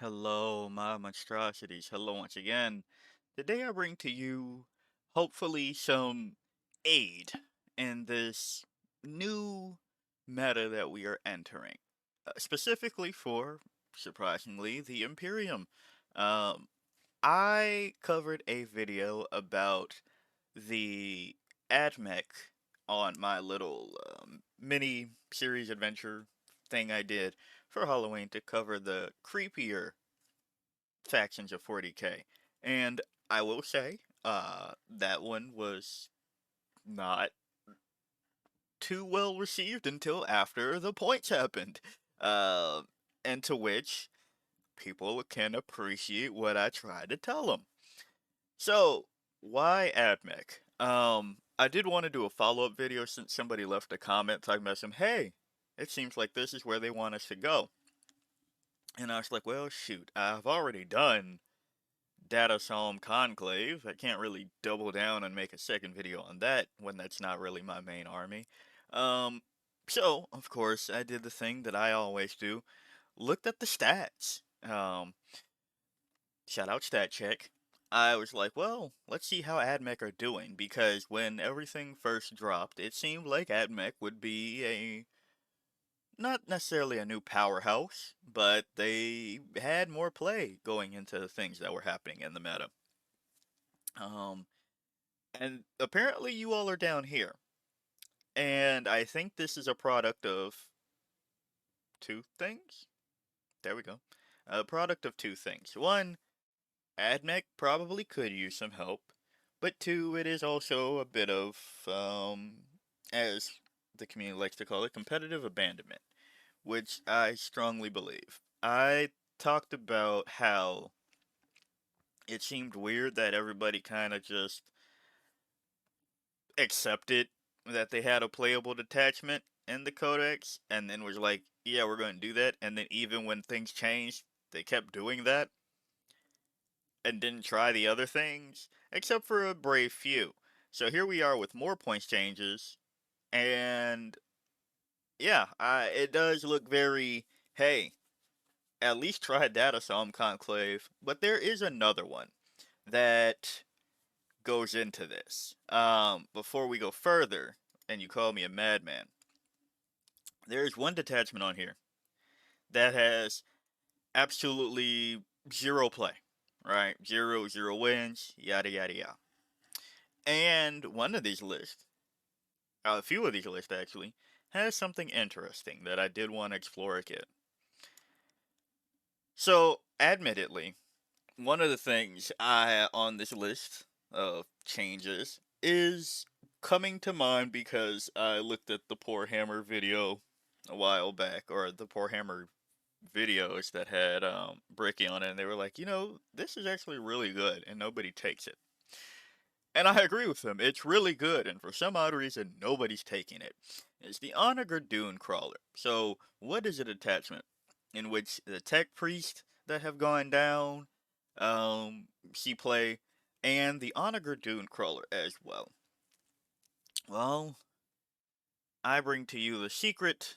Hello, my monstrosities. Hello once again. Today I bring to you, hopefully, some aid in this new meta that we are entering. Specifically for, surprisingly, the Imperium. Um, I covered a video about the AdMech on my little mini series adventure thing I did for Halloween to cover the creepier factions of 40k. And I will say, that one was not too well received until after the points happened. Uh, and to which people can appreciate what I tried to tell them. So, why AdMech? I did want to do a follow-up video since somebody left a comment talking about some, hey, it seems like this is where they want us to go. And I was like, well, shoot, I've already done Data Psalm Conclave. I can't really double down and make a second video on that when that's not really my main army. Um, so, of course, I did the thing that I always do. Looked at the stats. Shout out Stat Check. I was like, well, let's see how AdMech are doing, because when everything first dropped, it seemed like AdMech would be a not necessarily a new powerhouse, but they had more play going into the things that were happening in the meta. Um, And apparently you all are down here. And I think this is a product of two things. There we go. A product of two things. One, AdMech probably could use some help. But two, it is also a bit of, as the community likes to call it, competitive abandonment, which I strongly believe. I talked about how it seemed weird that everybody kind of just accepted that they had a playable detachment in the codex and then was like, yeah, we're going to do that. And then even when things changed, they kept doing that and didn't try the other things, except for a brave few. So here we are with more points changes, and yeah, it does look very, hey, at least try Data Psalm Conclave, but there is another one that goes into this. Before we go further, and you call me a madman, there's one detachment on here that has absolutely zero play, right? Zero wins, yada yada yada. And one of these lists, a few of these lists actually, has something interesting that I did want to explore again. So, admittedly, one of the things I on this list of changes is coming to mind because I looked at the Poor Hammer video a while back, or the Poor Hammer videos that had Bricky on it, and they were like, this is actually really good, and nobody takes it. And I agree with them. It's really good, and for some odd reason, nobody's taking it. It's the Onager Dune Crawler. So, what is a detachment in which the tech priests that have gone down see play, and the Onager Dune Crawler as well? Well, I bring to you the secret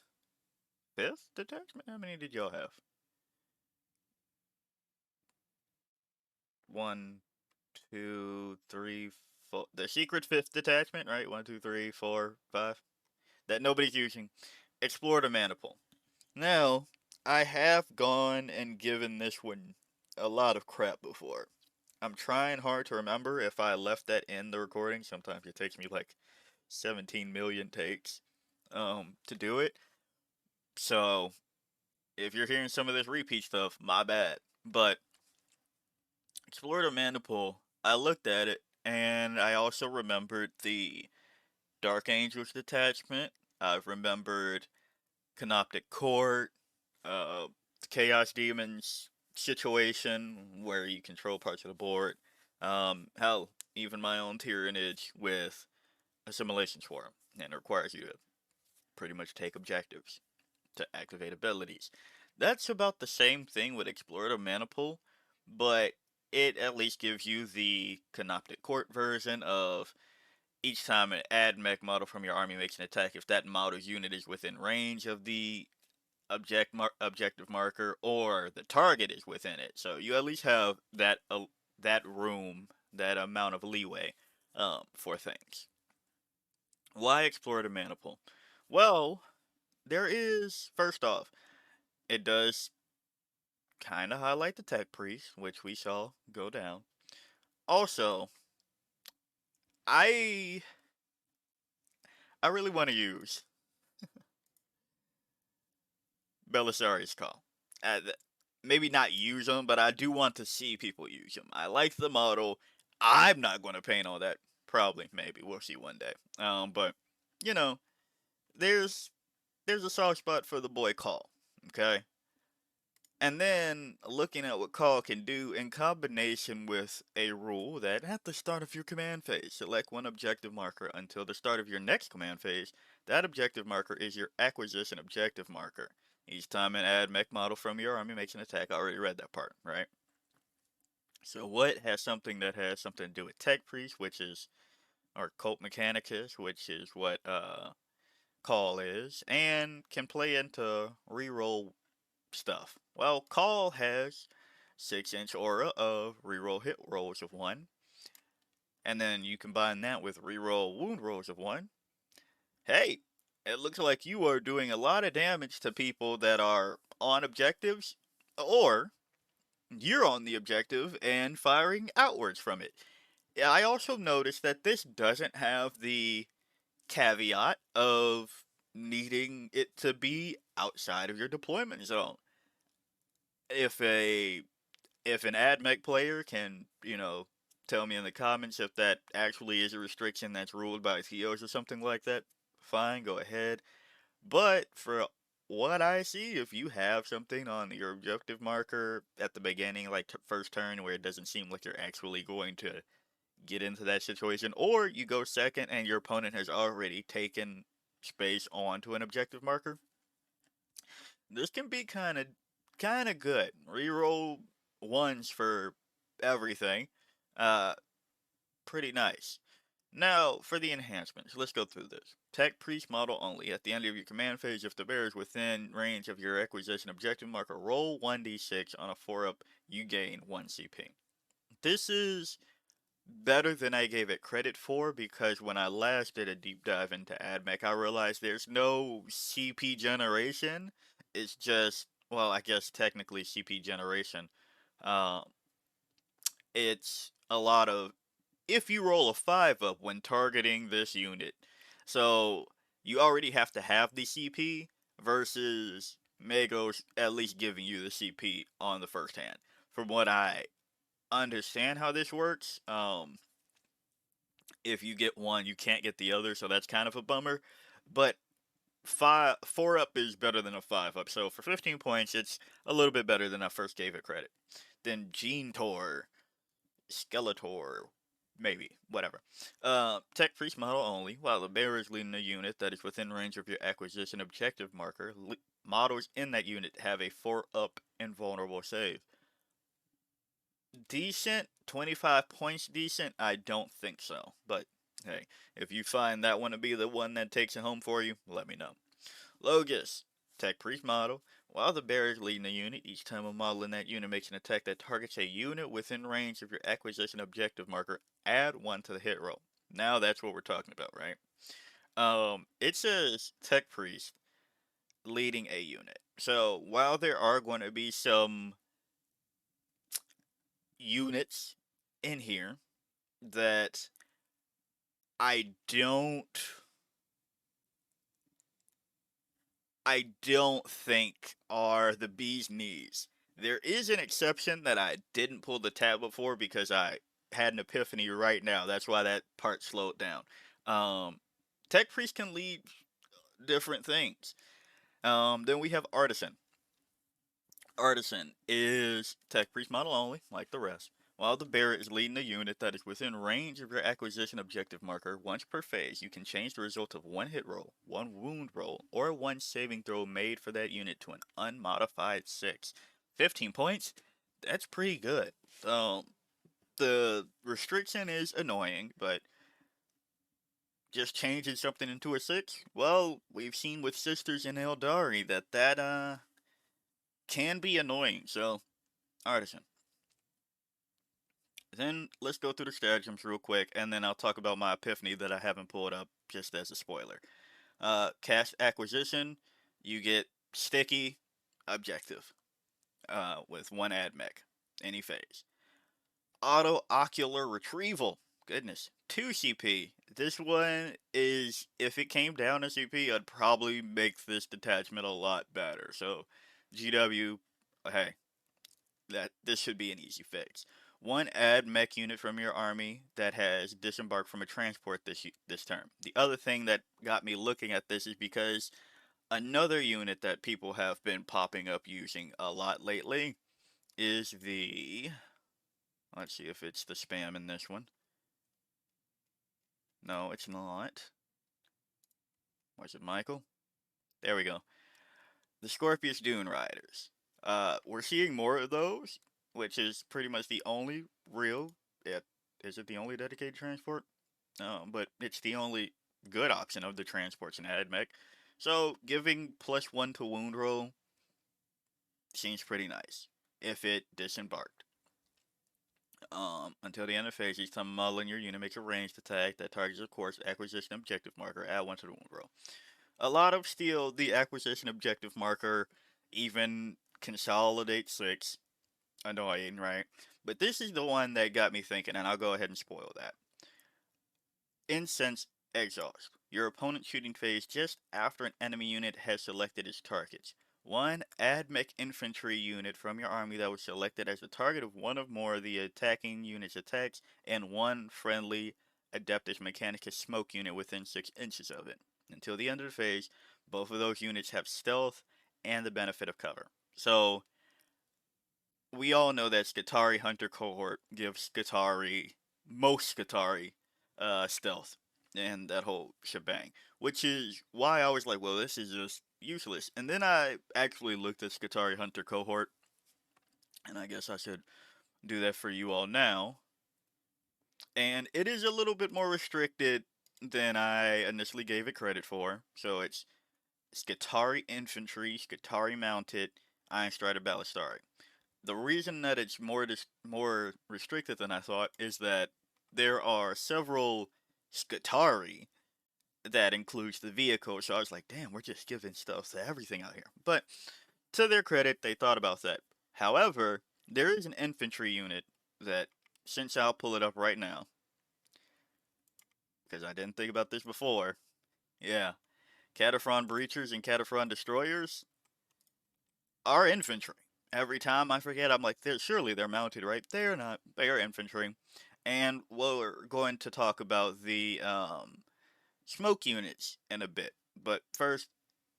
fifth detachment. How many did y'all have? One, two, three, four. The secret fifth detachment, right? One, two, three, four, five. That nobody's using. Explorator Maniple. Now, I have gone and given this one a lot of crap before. I'm trying hard to remember if I left that in the recording. Sometimes it takes me like 17 million takes to do it. So, if you're hearing some of this repeat stuff, my bad. But Explorator Maniple, I looked at it and I also remembered the Dark Angels detachment. I've remembered Canoptic Court, Chaos Demons situation where you control parts of the board. Hell, even my own Tyrannage with Assimilation Swarm, and it requires you to pretty much take objectives to activate abilities. That's about the same thing with Explorator Maniple, but it at least gives you the Canoptic Court version of each time an AdMech model from your army makes an attack, if that model's unit is within range of the objective marker, or the target is within it. So you at least have that room, that amount of leeway for things. Why Explorator Maniple? Well, there is, first off, it does kind of highlight the tech priest, which we saw go down. Also, I I really want to use Belisarius Cawl. Maybe not use them, but I do want to see people use them. I like the model. I'm not going to paint all that. Probably, maybe we'll see one day. But you know, there's a soft spot for the boy Cawl. Okay, and then looking at what Cawl can do in combination with a rule that at the start of your command phase, select one objective marker until the start of your next command phase. That objective marker is your acquisition objective marker. Each time an AdMech model from your army makes an attack, I already read that part, right? So what has something that has something to do with Tech Priest, which is, or Cult Mechanicus, which is what Cawl is, and can play into reroll stuff. Well, Cawl has 6-inch aura of reroll hit rolls of 1, and then you combine that with reroll wound rolls of 1. Hey, it looks like you are doing a lot of damage to people that are on objectives, or you're on the objective and firing outwards from it. I also noticed that this doesn't have the caveat of needing it to be outside of your deployment zone. If a if an AdMech player can, tell me in the comments if that actually is a restriction that's ruled by TOs or something like that, fine, go ahead. But for what I see, if you have something on your objective marker at the beginning, like first turn, where it doesn't seem like you're actually going to get into that situation, or you go second and your opponent has already taken space onto an objective marker, this can be kind of good. Reroll ones for everything. Uh, Pretty nice. Now, for the enhancements, let's go through this. Tech Priest model only. At the end of your command phase, if the bear is within range of your acquisition objective marker, roll 1d6 on a 4-up, you gain 1 CP. This is better than I gave it credit for, because when I last did a deep dive into AdMech, I realized there's no CP generation. It's just, well, I guess technically CP generation. Uh, it's a lot of, if you roll a 5 up when targeting this unit. So you already have to have the CP versus Magos at least giving you the CP on the first hand. From what I understand how this works, if you get one, you can't get the other, so that's kind of a bummer. But 4 up is better than a 5 up, so for 15 points, it's a little bit better than I first gave it credit. Then Gene Tor, Skeletor, maybe, whatever. Tech Priest model only. While the bearer is leading a unit that is within range of your acquisition objective marker, models in that unit have a 4 up invulnerable save. Decent, 25 points decent? I don't think so. But hey, if you find that one to be the one that takes it home for you, let me know. Logus, Tech Priest model. While the bear is leading a unit, each time a model in that unit makes an attack that targets a unit within range of your acquisition objective marker, add 1 to the hit roll. Now that's what we're talking about, right? It says Tech Priest leading a unit. So while there are going to be some units in here that I don't think are the bee's knees. There is an exception that I didn't pull the tablet for because I had an epiphany right now. That's why that part slowed down. Tech Priest can lead different things. Then we have Artisan. Artisan is Tech Priest model only, like the rest. While the bearer is leading a unit that is within range of your acquisition objective marker, once per phase, you can change the result of 1 hit roll, 1 wound roll, or 1 saving throw made for that unit to an unmodified 6. 15 points? That's pretty good. The restriction is annoying, but just changing something into a 6? Well, we've seen with Sisters in Eldari that can be annoying. So, Artisan. Then let's go through the stratagems real quick, and then I'll talk about my epiphany that I haven't pulled up just as a spoiler. Cast acquisition, you get sticky objective with one AdMech, any phase. Auto ocular retrieval, goodness, 2 CP. This one is, if it came down to CP, I'd probably make this detachment a lot better. So, GW, hey, this should be an easy fix. One add mech unit from your army that has disembarked from a transport this term. The other thing that got me looking at this is because another unit that people have been popping up using a lot lately is the, let's see if it's the spam in this one. No, it's not. Was it Michael? There we go. The Scorpius Dune Riders. We're seeing more of those, which is pretty much the only real. Yeah, is it the only dedicated transport? No, but it's the only good option of the transports in AdMech. So giving +1 to wound roll seems pretty nice if it disembarked. Until the end of phase, each time a model in your unit makes a ranged attack that targets a course acquisition objective marker, add 1 to the wound roll. A lot of steel, the acquisition objective marker even consolidate 6. Annoying, right? But this is the one that got me thinking, and I'll go ahead and spoil that. Incense exhaust. Your opponent's shooting phase just after an enemy unit has selected its targets. One AdMech infantry unit from your army that was selected as the target of one or more of the attacking unit's attacks, and one friendly Adeptus Mechanicus smoke unit within 6 inches of it. Until the end of the phase, both of those units have stealth and the benefit of cover. So, we all know that Skitarii Hunter cohort gives most Skitarii, stealth and that whole shebang, which is why I was like, well, this is just useless. And then I actually looked at Skitarii Hunter cohort, and I guess I should do that for you all now. And it is a little bit more restricted than I initially gave it credit for. So it's Skitarii Infantry, Skitarii Mounted, Iron Strider Ballistari. The reason that it's more restricted than I thought is that there are several Skitarii that includes the vehicle, so I was like, damn, we're just giving stuff to everything out here. But to their credit, they thought about that. However, there is an infantry unit that, since I'll pull it up right now, because I didn't think about this before. Yeah, Cataphren Breachers and Cataphren Destroyers are infantry. Every time I forget, I'm like, surely they're mounted, right? They're not. They are infantry. And we're going to talk about the smoke units in a bit. But first,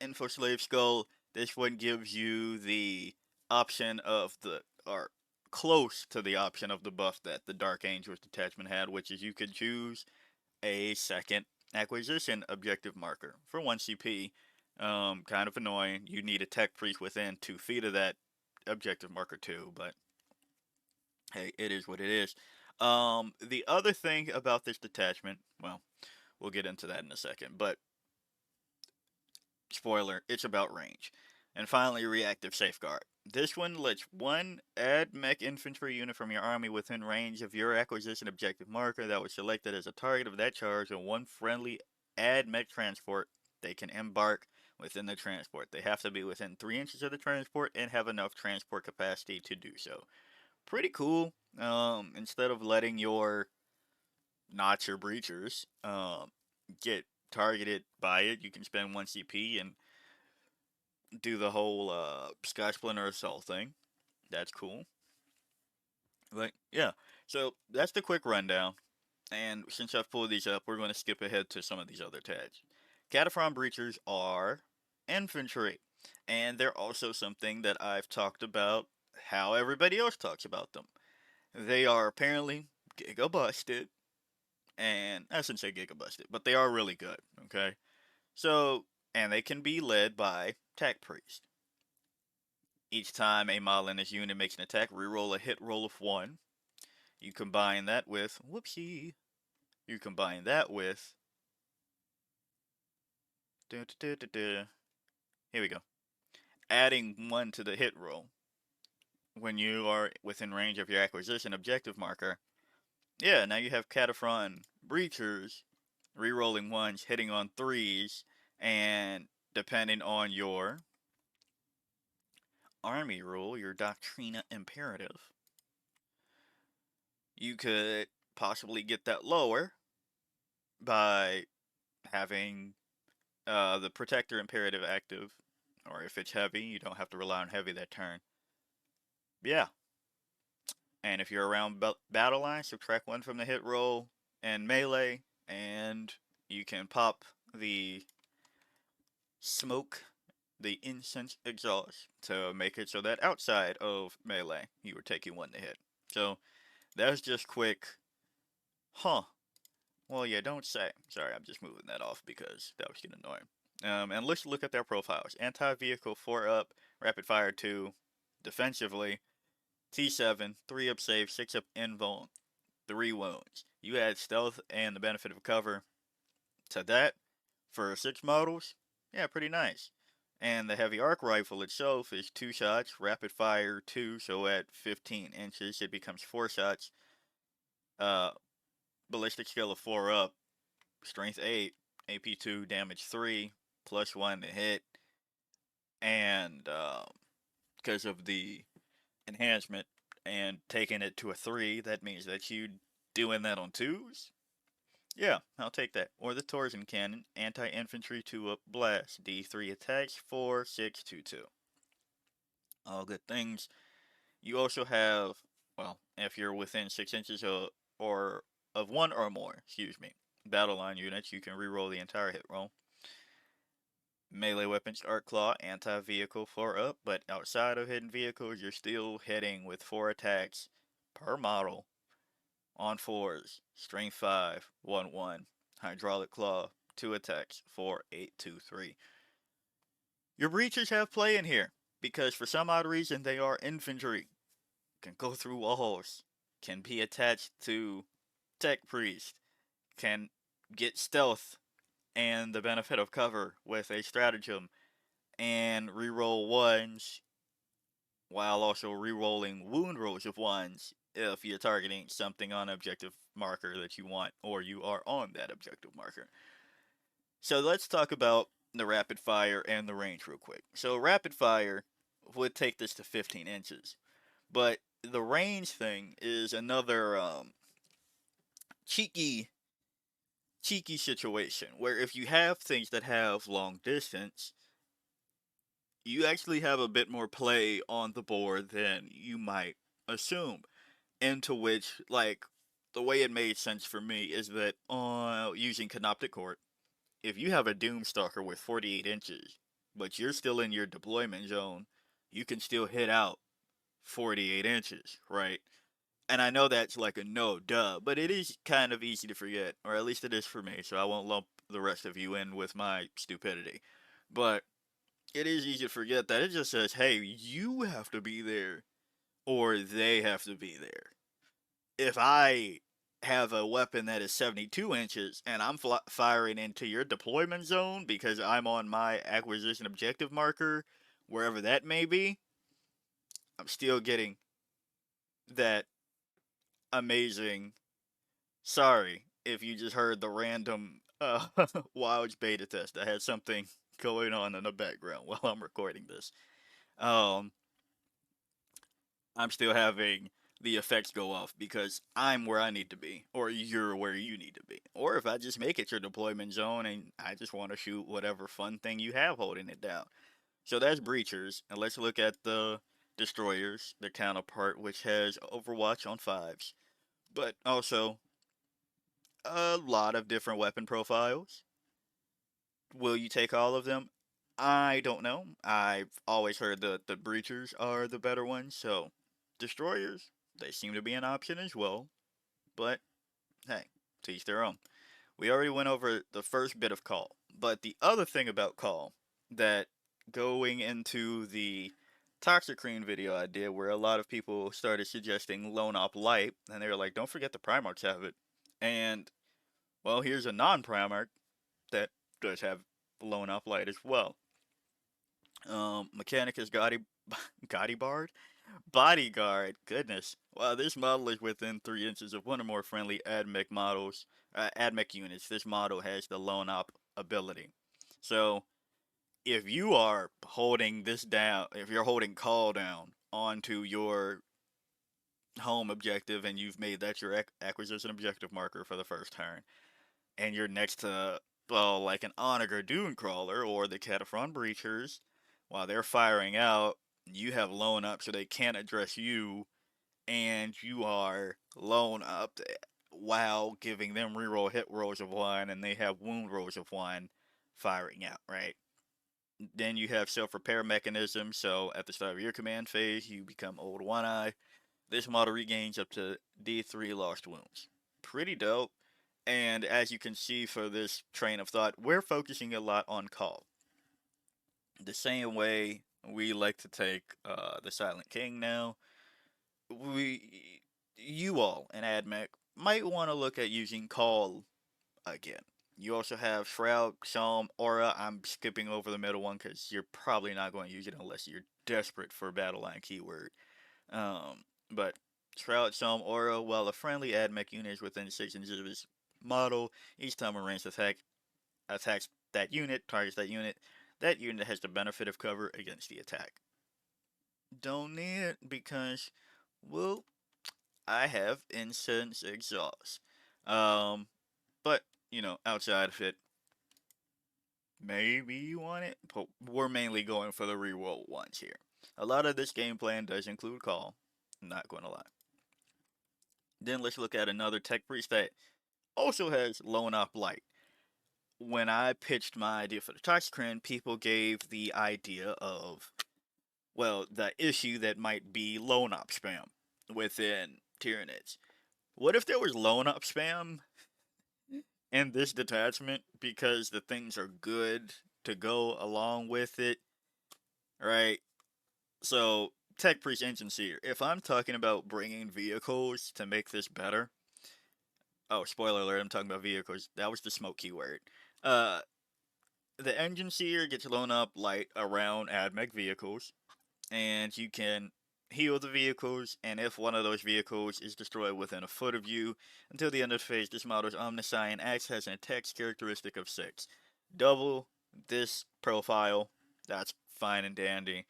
Info Slave Skull, this one gives you the option of or close to the option of the buff that the Dark Angels detachment had, which is you could choose a second acquisition objective marker for 1 CP. Kind of annoying. You need a tech priest within 2 feet of that objective marker too, but hey, it is what it is. The other thing about this detachment, well, we'll get into that in a second, but spoiler, it's about range. And finally, reactive safeguard. This one lets one AdMech infantry unit from your army within range of your acquisition objective marker that was selected as a target of that charge, and one friendly AdMech transport they can embark within the transport. They have to be within 3 inches of the transport and have enough transport capacity to do so. Pretty cool. Instead of letting your not your breachers get targeted by it, you can spend 1 CP and do the whole Sky Splinter Assault thing. That's cool. But yeah, so that's the quick rundown. And since I've pulled these up, we're going to skip ahead to some of these other tags. Cataphren Breachers are infantry, and they're also something that I've talked about how everybody else talks about them. They are apparently giga busted, and I shouldn't say giga busted, but they are really good, okay? So, and they can be led by Tech Priest. Each time a model in this unit makes an attack, reroll a hit roll of 1. You combine that with, whoopsie, you combine that with Here we go. Adding 1 to the hit roll when you are within range of your acquisition objective marker. Yeah, now you have Cataphren Breachers, rerolling 1s, hitting on 3s, and depending on your army rule, your Doctrina Imperative, you could possibly get that lower by having the Protector Imperative active, or if it's heavy, you don't have to rely on heavy that turn. Yeah, and if you're around battle line, subtract 1 from the hit roll and melee, and you can pop the smoke, the incense exhaust, to make it so that outside of melee, you were taking 1 to hit. So that's just quick. Huh. Well, yeah, don't say. Sorry, I'm just moving that off because that was getting annoying. And let's look at their profiles. Anti-vehicle 4 up, rapid fire 2, defensively, T7, 3 up save, 6 up invuln, 3 wounds. You add stealth and the benefit of cover to that for 6 models. Yeah, pretty nice. And the heavy arc rifle itself is 2 shots, rapid fire 2, so at 15 inches it becomes 4 shots. Ballistic skill of 4 up, strength 8, AP 2, damage 3, plus 1 to hit. And because of the enhancement and taking it to a 3, that means that you doing that on 2s? Yeah, I'll take that. Or the Torsion Cannon, anti-infantry 2 up blast, D3 attacks, 4, 6, 2, 2. All good things. You also have, well, if you're within 6 inches or of 1 or more, excuse me, battle line units, you can reroll the entire hit roll. Melee weapons, Arc Claw, anti-vehicle 4 up, but outside of hidden vehicles, you're still hitting with 4 attacks per model on 4s. Strength 5, 1, 1. Hydraulic Claw, 2 attacks, 4, 8, 2, 3. Your breaches have play in here, because for some odd reason they are infantry. Can go through walls, can be attached to Tech Priest, can get stealth and the benefit of cover with a stratagem, and reroll 1s while also rerolling wound rolls of 1s if you're targeting something on objective marker that you want, or you are on that objective marker. So let's talk about the rapid fire and the range real quick. So rapid fire would take this to 15 inches, but the range thing is another cheeky situation where if you have things that have long distance, you actually have a bit more play on the board than you might assume. Into which, like, the way it made sense for me is that using Canoptic Court, if you have a Doomstalker with 48 inches, but you're still in your deployment zone, you can still hit out 48 inches, right? And I know that's like a no duh, but it is kind of easy to forget, or at least it is for me, so I won't lump the rest of you in with my stupidity. But it is easy to forget that it just says, hey, you have to be there, or they have to be there. If I have a weapon that is 72 inches and I'm firing into your deployment zone because I'm on my acquisition objective marker, wherever that may be, I'm still getting that amazing. Sorry if you just heard the random Wilds beta test. I had something going on in the background while I'm recording this. Um, I'm still having the effects go off because I'm where I need to be, or you're where you need to be. Or if I just make it your deployment zone and I just want to shoot whatever fun thing you have holding it down. So that's Breachers, and let's look at the Destroyers, their counterpart, which has Overwatch on 5s, but also a lot of different weapon profiles. Will you take all of them? I don't know. I've always heard that the Breachers are the better ones, so Destroyers, they seem to be an option as well. But hey, to each their own. We already went over the first bit of Cawl, but the other thing about Cawl that going into the Toxicrene video I did, where a lot of people started suggesting Lone Op Light, and they were like, don't forget the Primarchs have it. And, well, here's a non-Primarch that does have loan up light as well. Mechanic is Gotti Bard? Bodyguard, goodness. Wow, this model is within 3 inches of one or more friendly AdMech models, AdMech units. This model has the loan up ability. So, if you are holding this down, if you're holding Cawl down onto your home objective and you've made that your acquisition objective marker for the first turn, and you're next to, well, like an Onager Dune Crawler or the Cataphren Breachers, while they're firing out, you have loan up so they can't address you, and you are loan up while giving them reroll hit rolls of 1, and they have wound rolls of 1 firing out, right? Then you have self repair mechanism, so at the start of your command phase, you become Old One Eye. This model regains up to D3 lost wounds. Pretty dope. And as you can see for this train of thought, we're focusing a lot on Cawl. The same way we like to take the Silent King now, you all in AdMech might want to look at using Cawl again. You also have Shroud, Psalm, Aura. I'm skipping over the middle one because you're probably not going to use it unless you're desperate for a battle line keyword. But Shroud, Psalm, Aura, while a friendly AdMech unit is within 6 inches of his model, each time a ranged attack attacks that unit, targets that unit has the benefit of cover against the attack. Don't need it because, well, I have Incense Exhaust. Um, but, outside of it, maybe you want it, but we're mainly going for the reroll ones here. A lot of this game plan does include Cawl, I'm not going to lie. Then let's look at another tech priest that also has loan up light. When I pitched my idea for the Toxicrin, people gave the idea of, well, the issue that might be loan up spam within Tyranids. What if there was loan up spam in this detachment because the things are good to go along with it, right? So, Tech Priest Engine Seer, if I'm talking about bringing vehicles to make this better, oh, spoiler alert, I'm talking about vehicles, that was the smoke keyword. Uh, the Engine Seer gets loan up light around AdMech vehicles, and you can heal the vehicles, and if one of those vehicles is destroyed within a foot of you, until the end of the phase, this model's Omniscient Axe has an attack characteristic of 6. Double this profile, that's fine and dandy.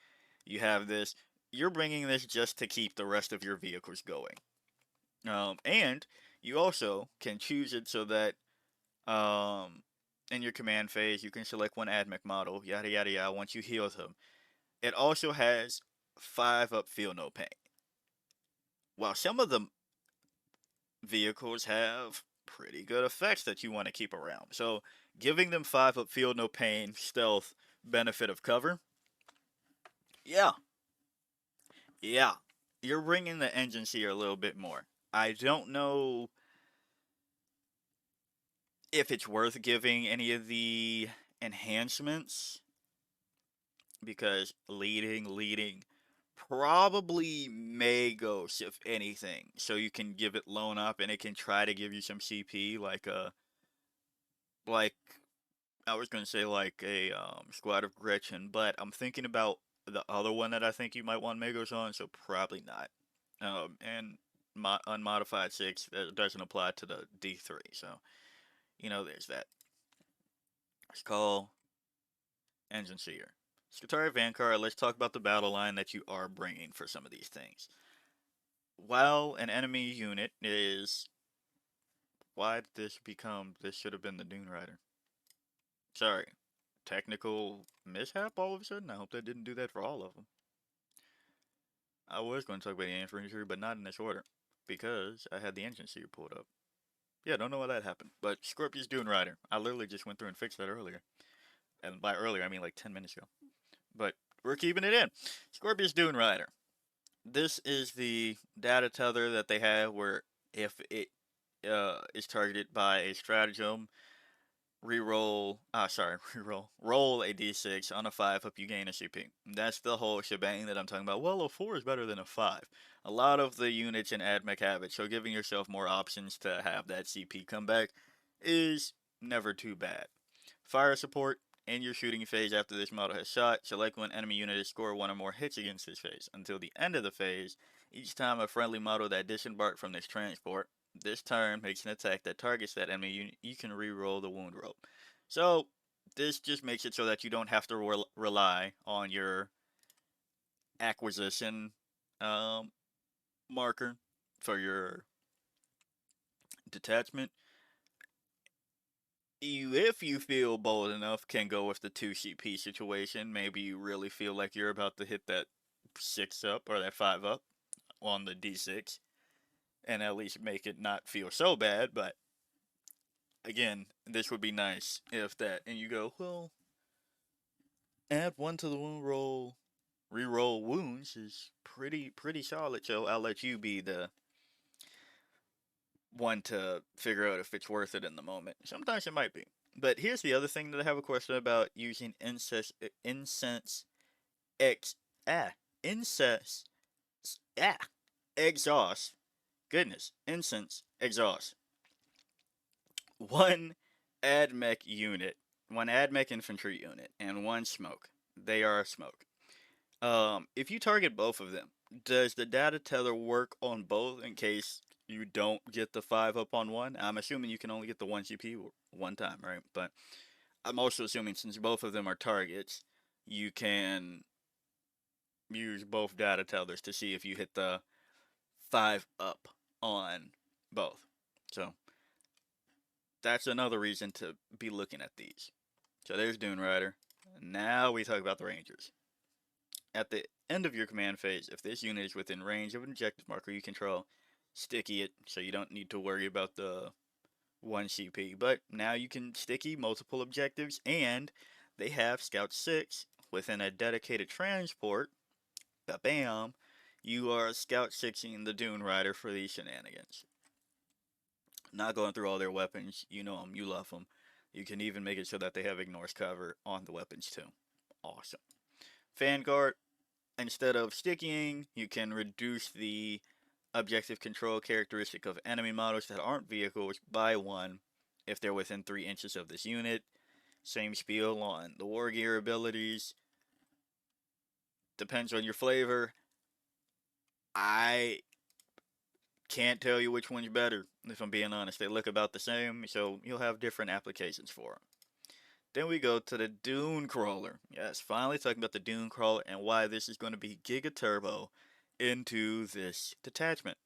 You have this, you're bringing this just to keep the rest of your vehicles going. And you also can choose it so that in your command phase, you can select one AdMech model, yada yada yada, once you heal them. It also has 5 up feel no pain. While some of the vehicles have pretty good effects that you want to keep around. So giving them 5 up feel no pain, stealth, benefit of cover. Yeah. Yeah. You're bringing the engines here a little bit more. I don't know if it's worth giving any of the enhancements because leading probably Magos if anything, so you can give it loan up and it can try to give you some CP like I was gonna say like a Squad of Gretchen, but I'm thinking about the other one that I think you might want Magos on, so probably not. And unmodified 6 that doesn't apply to the D3, so there's that. Let's call Engine Seer. Skitaria Vanguard, let's talk about the battle line that you are bringing for some of these things. While an enemy unit is... Why did this become... This should have been the Dune Rider. Sorry. Technical mishap all of a sudden? I hope that didn't do that for all of them. I was going to talk about the infantry, but not in this order. Because I had the engine seer pulled up. Yeah, don't know why that happened. But Scorpius Dune Rider. I literally just went through and fixed that earlier. And by earlier, I mean like 10 minutes ago. But we're keeping it in. Scorpius Dune Rider. This is the data tether that they have where if it is targeted by a stratagem, roll a d6 on a 5 up, you gain a CP. That's the whole shebang that I'm talking about. Well, a 4 is better than a 5. A lot of the units in AdMech have it, so giving yourself more options to have that CP come back is never too bad. Fire support, In your shooting phase after this model has shot, select when enemy unit has scored one or more hits against this phase. Until the end of the phase, each time a friendly model that disembarked from this transport this turn makes an attack that targets that enemy unit, you can re-roll the wound roll. So this just makes it so that you don't have to rely on your acquisition um, marker for your detachment. If you feel bold enough, can go with the 2 CP situation. Maybe you really feel like you're about to hit that 6 up or that 5 up on the D6 and at least make it not feel so bad. But again, this would be nice if that, and you go, well, add 1 to the wound roll, re-roll wounds is pretty solid. So I'll let you be the one to figure out if it's worth it in the moment. Sometimes it might be. But here's the other thing that I have a question about using incense ex ah incense ah exhaust. Goodness, incense exhaust. One AdMech unit, one AdMech infantry unit, and one smoke. They are a smoke. If you target both of them, does the data tether work on both in case you don't get the 5 up on one? I'm assuming you can only get the 1 CP one time, right? But I'm also assuming since both of them are targets, you can use both data tethers to see if you hit the 5 up on both. So that's another reason to be looking at these. So there's Dune Rider. Now we talk about the Rangers. At the end of your command phase, if this unit is within range of an objective marker you control, sticky it so you don't need to worry about the 1 CP. But now you can sticky multiple objectives, and they have Scout 6 within a dedicated transport. Bam! You are Scout 6ing the Dune Rider for these shenanigans. Not going through all their weapons, you know them, you love them. You can even make it so that they have ignores cover on the weapons too. Awesome. Vanguard, instead of sticking, you can reduce the objective control characteristic of enemy models that aren't vehicles by 1 if they're within 3 inches of this unit. Same spiel on the war gear abilities. Depends on your flavor. I can't tell you which one's better, if I'm being honest. They look about the same, so you'll have different applications for them. Then we go to the Dune Crawler. Yes, finally talking about the Dune Crawler and why this is going to be Giga Turbo into this detachment.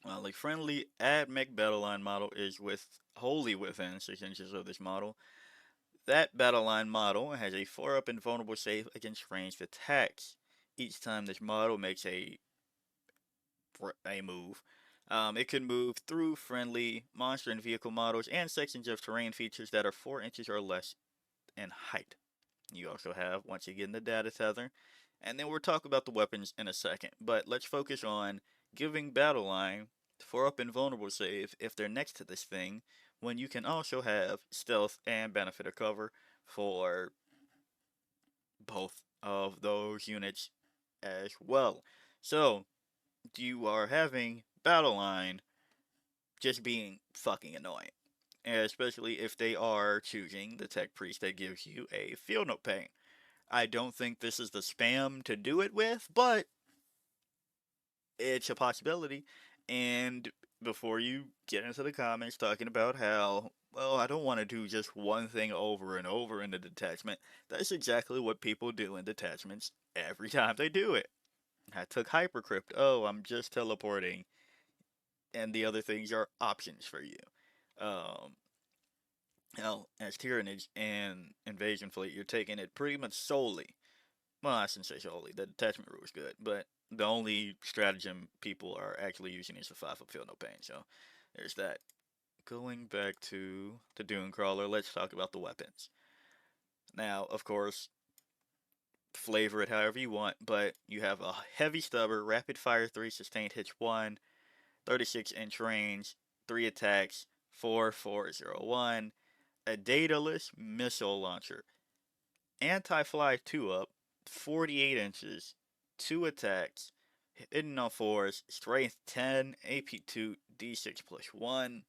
Well, a friendly AdMech battle line model is wholly within 6 inches of this model. That battle line model has a 4-up invulnerable save against ranged attacks. Each time this model makes a move, it can move through friendly monster and vehicle models and sections of terrain features that are 4 inches or less in height. You also have, once again, the data tether. And then we'll talk about the weapons in a second. But let's focus on giving battle line 4-up invulnerable save if they're next to this thing, when you can also have stealth and benefit of cover for both of those units as well. So you are having battle line just being fucking annoying, especially if they are choosing the tech priest that gives you a field note pane. I don't think this is the spam to do it with, but it's a possibility. And before you get into the comments talking about how, well, I don't want to do just one thing over and over in the detachment, that's exactly what people do in detachments every time they do it. I took Hypercrypt. Oh, I'm just teleporting. And the other things are options for you. Um, Hell, as Tyrannage and Invasion Fleet, you're taking it pretty much solely. Well, I shouldn't say solely. The detachment rule is good, but the only stratagem people are actually using is the 5-up field no pain. So there's that. Going back to the Dune Crawler, let's talk about the weapons. Now, of course, flavor it however you want, but you have a heavy stubber, rapid fire 3, sustained hits 1, 36-inch range, 3 attacks, 4401, a dataless missile launcher, anti-fly 2 up, 48 inches, 2 attacks, hidden on 4s, strength 10, AP2, D6 plus 1,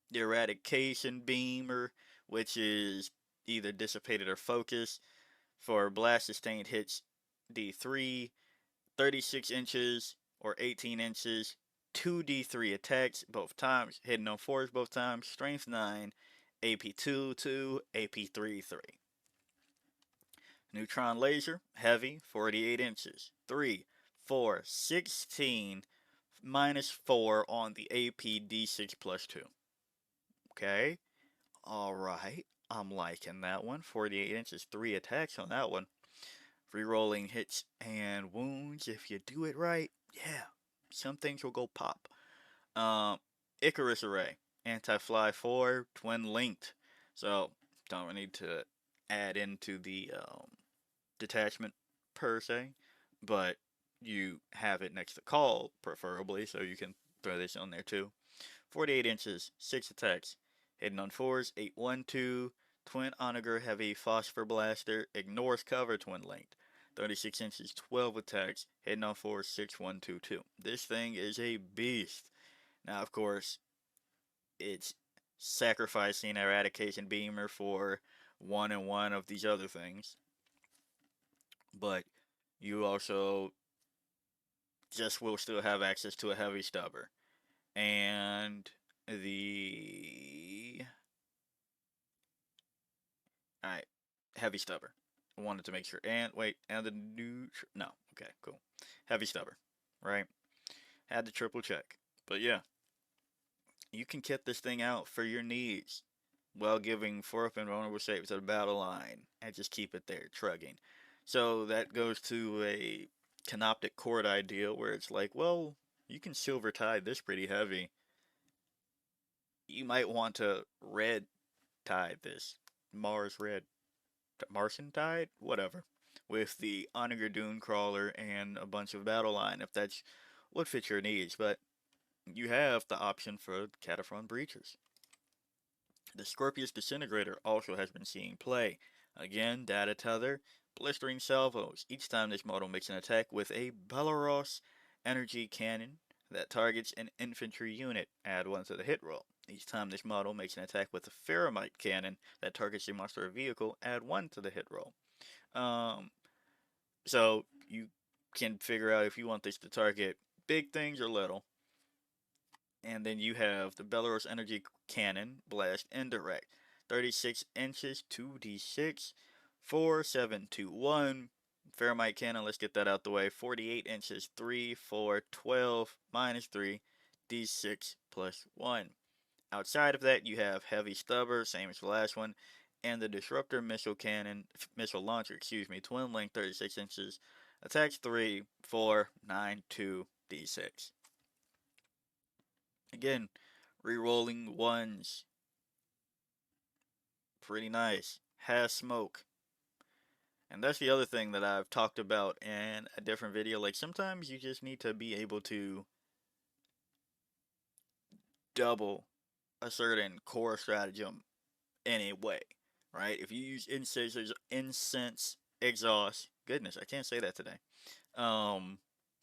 the eradication beamer, which is either dissipated or focused. For blast sustained hits, D3, 36 inches or 18 inches, 2d3 attacks both times, hitting on 4s both times, strength 9, AP 2 2, AP 3 3. Neutron laser, heavy, 48 inches, 3, 4, 16, minus 4 on the AP D6 plus 2. Okay, alright, I'm liking that one. 48 inches, 3 attacks on that one. Rerolling hits and wounds, if you do it right, yeah, some things will go pop. Um, Icarus Array, Anti-Fly 4, Twin Linked. So, don't need to add into the detachment per se, but you have it next to Cawl, preferably, so you can throw this on there too. 48 inches, 6 attacks. Hitting on 4s, 812, Twin Onager Heavy Phosphor Blaster, ignores cover, Twin Linked. 36 inches, 12 attacks, hitting on 4s, 6122. This thing is a beast. Now, of course, it's sacrificing Eradication Beamer for one and one of these other things, but you also just will still have access to a heavy stubber. And the alright, heavy stubber. I wanted to make sure. And wait, and the new no, okay, cool. Heavy stubber, right? Had to triple check. But yeah, you can kit this thing out for your needs while giving 4-up and vulnerable saves to the battle line and just keep it there, trugging. So that goes to a canoptic cord idea where it's like, well, you can silver tide this pretty heavy. You might want to red tide this. Mars red. Martian tide? Whatever. With the Onager Dune Crawler and a bunch of battle line if that's what fits your needs. But you have the option for Cataphrone Breachers. The Scorpius Disintegrator also has been seeing play. Again, data tether, blistering salvos. Each time this model makes an attack with a Belarus energy cannon that targets an infantry unit, add 1 to the hit roll. Each time this model makes an attack with a Ferromite cannon that targets a monster or vehicle, add 1 to the hit roll. So you can figure out if you want this to target big things or little. And then you have the Belarus Energy Cannon, Blast Indirect. 36 inches, 2d6, 4, 7, 2, 1. Ferromite Cannon, let's get that out the way. 48 inches, 3, 4, 12, minus 3, d6 plus 1. Outside of that, you have Heavy Stubber, same as the last one, and the Disruptor Missile Cannon, Missile Launcher, Twin Length, 36 inches, attacks 3, 4, 9, 2, d6. Again, re-rolling ones. Pretty nice. Has smoke. And that's the other thing that I've talked about in a different video. Like, sometimes you just need to be able to double a certain core stratagem in a way, right? If you use incense, exhaust, goodness, I can't say that today,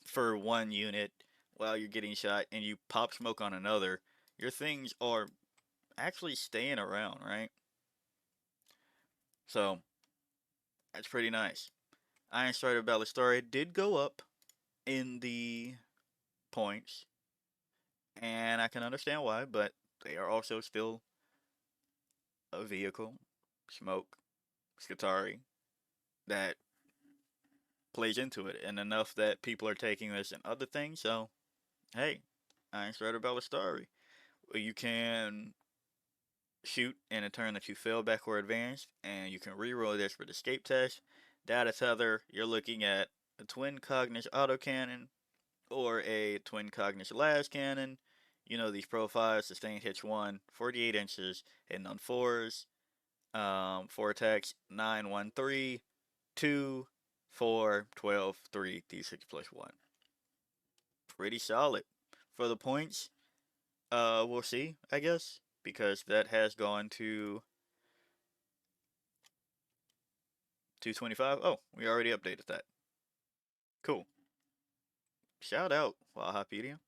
for one unit while you're getting shot and you pop smoke on another, your things are actually staying around, right? So, that's pretty nice. Iron Strider Balustrade did go up in the points, and I can understand why, but they are also still a vehicle, smoke, Scutari, that plays into it, and enough that people are taking this and other things, so, hey, Iron Strider Balustrade. You can shoot in a turn that you fail back or advanced, and you can reroll this for the escape test. Data tether, you're looking at a twin Cognish autocannon or a twin Cognish las cannon. You know these profiles, sustained hits 1, 48 inches, hitting on 4s, 4 attacks, 9, 1, 3, 2, 4, 12, 3, d6 plus 1. Pretty solid. For the points, we'll see, I guess, because that has gone to 225. Oh, we already updated that. Cool. Shout out, Wahapedia.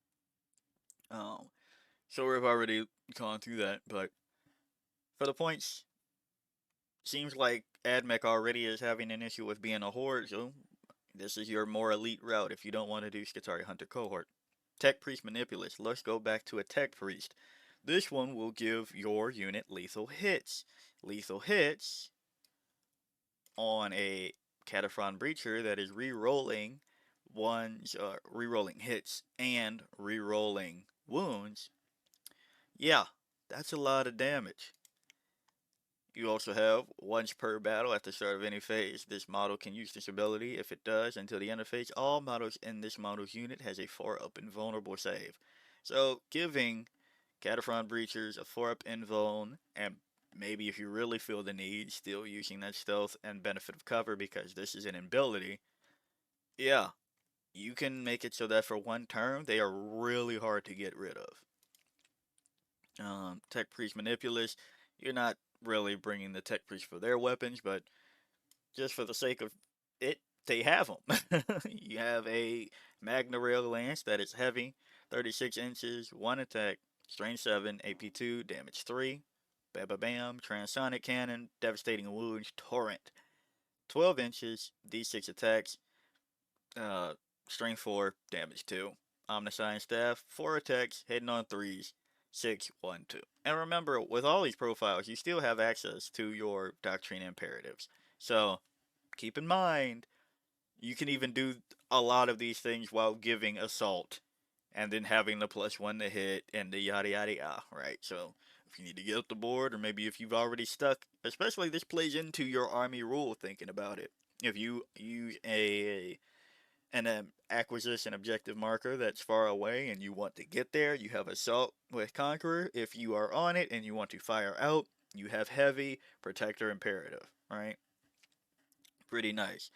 So we've already gone through that, but for the points, Seems like AdMech already is having an issue with being a horde, so this is your more elite route if you don't want to do Skitarii Hunter cohort. Tech Priest Manipulus. Let's go back to a Tech Priest. This one will give your unit lethal hits. Lethal hits on a Cataphren Breacher that is re-rolling re-rolling hits and re-rolling wounds. Yeah, that's a lot of damage. You also have once per battle at the start of any phase. This model can use this ability. If it does, until the end of phase, all models in this model's unit has a 4-up invulnerable save. So giving Cataphren Breachers a 4-up invuln, and maybe if you really feel the need, still using that stealth and benefit of cover because this is an ability. Yeah, you can make it so that for one turn, they are really hard to get rid of. Tech Priest Manipulus, you're not really bringing the Tech Priest for their weapons, but just for the sake of it, they have them. You have a Magna Rail Lance that is heavy, 36 inches, 1 attack, strength 7, AP 2, damage 3, bam bam bam, transonic cannon, devastating wounds, torrent, 12 inches, d6 attacks, uh, strength 4, damage 2. Omniscient Staff, 4 attacks, hitting on 3s, 6, 1, 2. And remember, with all these profiles, you still have access to your Doctrine Imperatives. So, keep in mind, you can even do a lot of these things while giving Assault, and then having the +1 to hit, and the yada yada yada, right? So, if you need to get up the board, or maybe if you've already stuck, especially this plays into your army rule thinking about it. If you use an acquisition objective marker that's far away and you want to get there, you have Assault with Conqueror. If you are on it and you want to fire out, you have Heavy, Protector, Imperative, right? Pretty nice.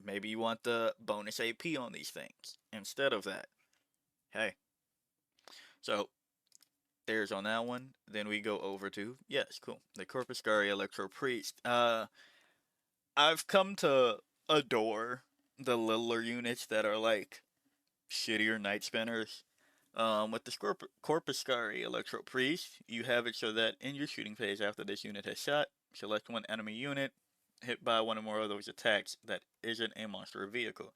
Maybe you want the bonus AP on these things instead of that. Hey, so there's on that one. Then we go over to, yes, cool, the Corpuscari Electro-priests. I've come to adore the littler units that are like shittier night spinners. With the Corpuscari Electro-priest, you have it so that in your shooting phase after this unit has shot, select one enemy unit hit by one or more of those attacks that isn't a monster or vehicle.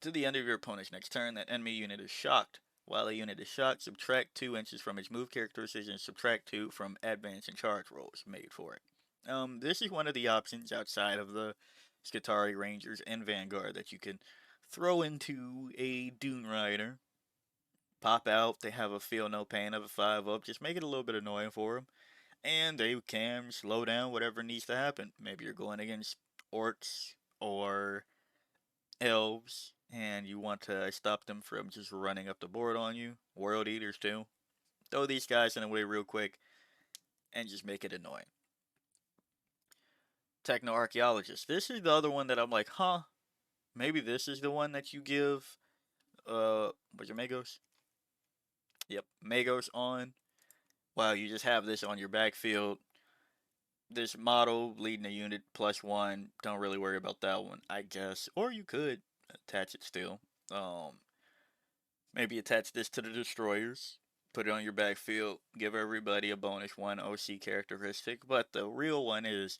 To the end of your opponent's next turn, that enemy unit is shocked. While a unit is shocked, subtract 2 inches from its move characteristics and subtract 2 from advance and charge rolls made for it. This is one of the options outside of the Skitarii Rangers and Vanguard that you can throw into a Dune Rider. Pop out, they have a feel no pain of a 5-up, just make it a little bit annoying for them. And they can slow down whatever needs to happen. Maybe you're going against orcs or elves, and you want to stop them from just running up the board on you. World Eaters too. Throw these guys in away real quick and just make it annoying. Techno Archaeologist. This is the other one that I'm like, huh? Maybe this is the one that you give what's your Magos? Yep, Magos on. Wow, you just have this on your backfield. This model leading a unit +1. Don't really worry about that one, I guess. Or you could attach it still. Maybe attach this to the destroyers. Put it on your backfield. Give everybody a bonus 1 OC characteristic. But the real one is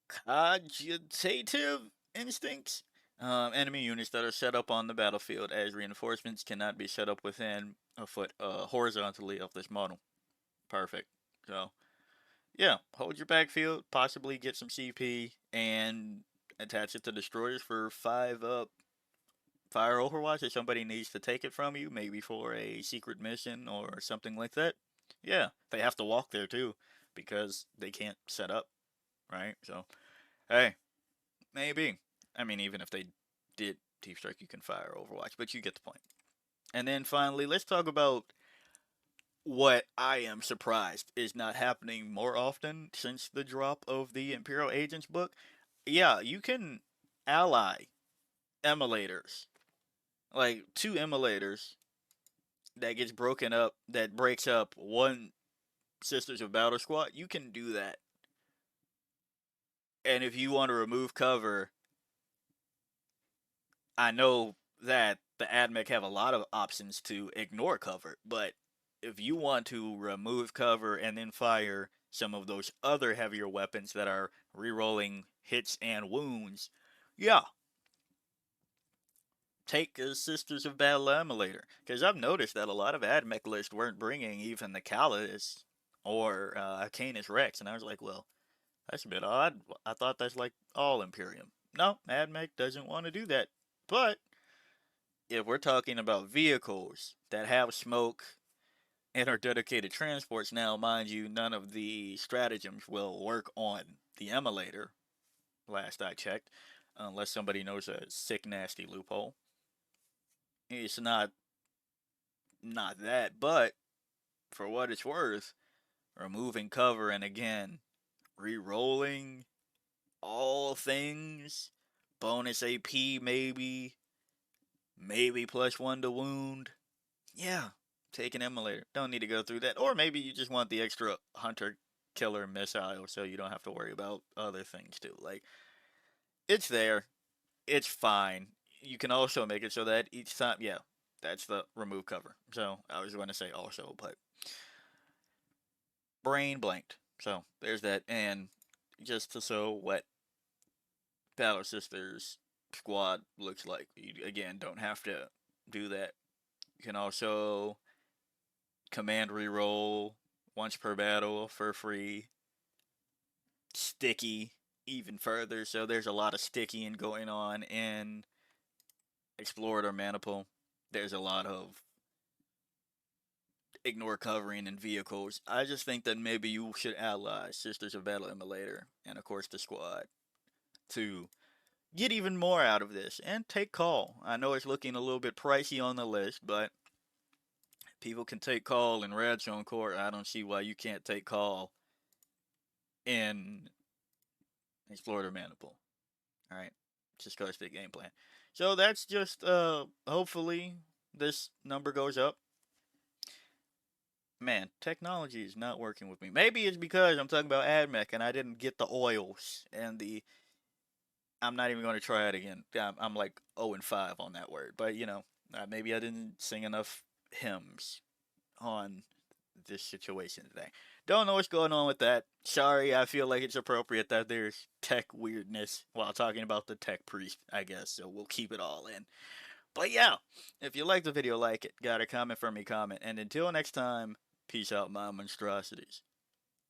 cogitative instincts. Enemy units that are set up on the battlefield as reinforcements cannot be set up within a foot horizontally of this model. Perfect. So yeah, hold your backfield, possibly get some CP, and attach it to destroyers for 5-up fire overwatch if somebody needs to take it from you, maybe for a secret mission or something like that. Yeah, they have to walk there too, because they can't set up, right? So, hey, maybe. I mean, even if they did Deep Strike, you can fire overwatch, but you get the point. And then finally, let's talk about what I am surprised is not happening more often since the drop of the Imperial Agents book. Yeah, you can ally emulators, like 2 emulators that gets broken up, that breaks up one Sisters of Battle Squad. You can do that. And if you want to remove cover, I know that the AdMech have a lot of options to ignore cover, but if you want to remove cover and then fire some of those other heavier weapons that are rerolling hits and wounds, yeah, take Sisters of Battle emulator. Because I've noticed that a lot of AdMech lists weren't bringing even the Callus or Canis Rex, and I was like, well, that's a bit odd. I thought that's like all Imperium. No, AdMech doesn't want to do that. But if we're talking about vehicles that have smoke and are dedicated transports, now, mind you, none of the stratagems will work on the emulator, last I checked, unless somebody knows a sick, nasty loophole. It's not that, but for what it's worth, removing cover and again, re-rolling all things, bonus AP maybe +1 to wound. Yeah, take an emulator. Don't need to go through that. Or maybe you just want the extra hunter killer missile so you don't have to worry about other things too. Like, it's there. It's fine. You can also make it so that each time, yeah, that's the remove cover. So I was going to say also, but brain blanked. So there's that. And just to show what Battle Sisters squad looks like, you again don't have to do that. You can also command reroll once per battle for free. Sticky even further, so there's a lot of stickying going on in Explorator Maniple. There's a lot of ignore covering in vehicles. I just think that maybe you should ally Sisters of Battle Emulator and of course the squad to get even more out of this and take Cawl. I know it's looking a little bit pricey on the list, but people can take Cawl in Red Zone Court. I don't see why you can't take Cawl in Explorator Maniple. Alright. Just gotta stick game plan. So that's just hopefully this number goes up. Man, technology is not working with me. Maybe it's because I'm talking about AdMech and I didn't get the oils and the. I'm not even going to try it again. I'm like 0 and 5 on that word. But, maybe I didn't sing enough hymns on this situation today. Don't know what's going on with that. Sorry, I feel like it's appropriate that there's tech weirdness while talking about the tech priest, I guess. So we'll keep it all in. But yeah, if you like the video, like it. Got a comment from me, comment. And until next time, peace out, my monstrosities.